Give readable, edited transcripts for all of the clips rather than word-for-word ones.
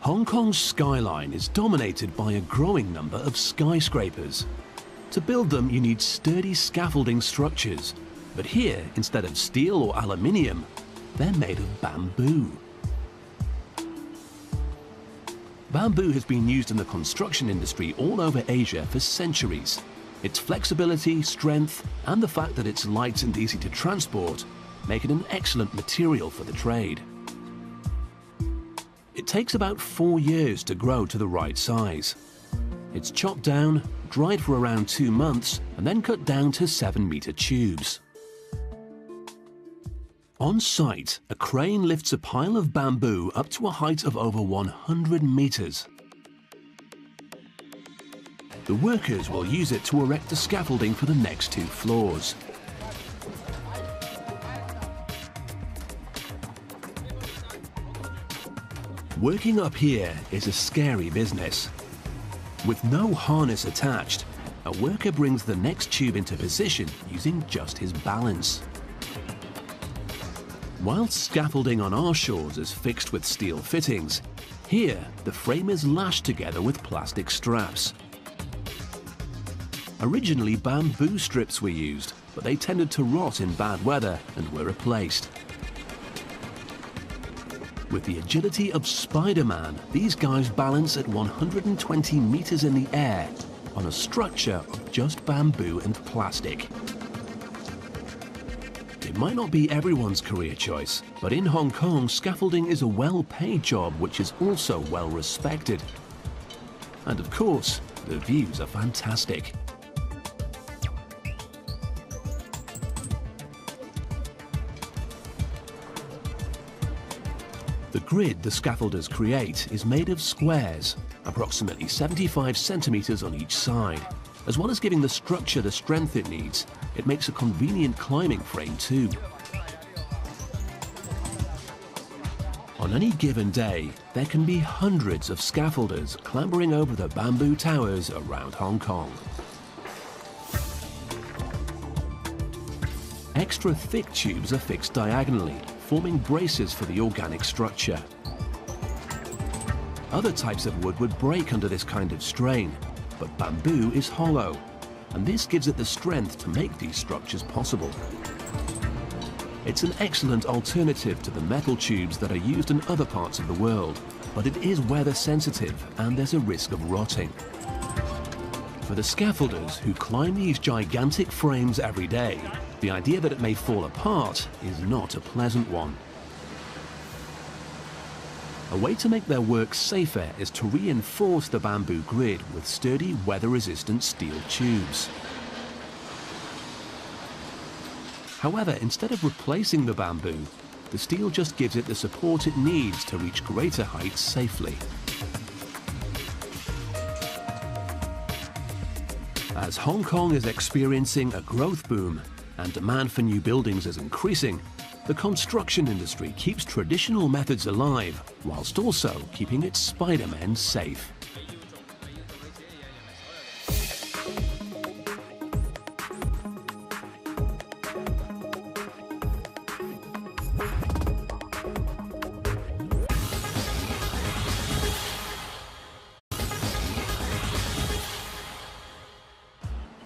Hong Kong's skyline is dominated by a growing number of skyscrapers. To build them, you need sturdy scaffolding structures. But here, instead of steel or aluminium, they're made of bamboo. Bamboo has been used in the construction industry all over Asia for centuries. Its flexibility, strength, and the fact that it's light and easy to transport make it an excellent material for the trade. It takes about 4 years to grow to the right size. It's chopped down, dried for around 2 months, and then cut down to 7-meter tubes. On site, a crane lifts a pile of bamboo up to a height of over 100 meters. The workers will use it to erect the scaffolding for the next 2 floors. Working up here is a scary business. With no harness attached, a worker brings the next tube into position using just his balance. Whilst scaffolding on our shores is fixed with steel fittings, here the frame is lashed together with plastic straps. Originally bamboo strips were used, but they tended to rot in bad weather and were replaced. With the agility of Spider-Man, these guys balance at 120 meters in the air on a structure of just bamboo and plastic. It might not be everyone's career choice, but in Hong Kong, scaffolding is a well-paid job which is also well-respected. And of course, the views are fantastic. The grid the scaffolders create is made of squares, approximately 75 centimeters on each side. As well as giving the structure the strength it needs, it makes a convenient climbing frame too. On any given day, there can be hundreds of scaffolders clambering over the bamboo towers around Hong Kong. Extra thick tubes are fixed diagonally, forming braces for the organic structure. Other types of wood would break under this kind of strain, but bamboo is hollow, and this gives it the strength to make these structures possible. It's an excellent alternative to the metal tubes that are used in other parts of the world, but it is weather sensitive and there's a risk of rotting. For the scaffolders who climb these gigantic frames every day, the idea that it may fall apart is not a pleasant one. A way to make their work safer is to reinforce the bamboo grid with sturdy, weather-resistant steel tubes. However, instead of replacing the bamboo, the steel just gives it the support it needs to reach greater heights safely. As Hong Kong is experiencing a growth boom and demand for new buildings is increasing, the construction industry keeps traditional methods alive, whilst also keeping its Spider-Men safe.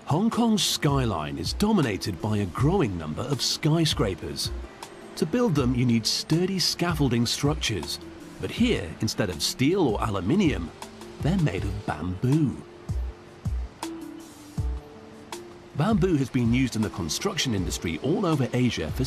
Hong Kong's skyline is dominated by a growing number of skyscrapers. To build them, you need sturdy scaffolding structures. But here, instead of steel or aluminium, they're made of bamboo. Bamboo has been used in the construction industry all over Asia for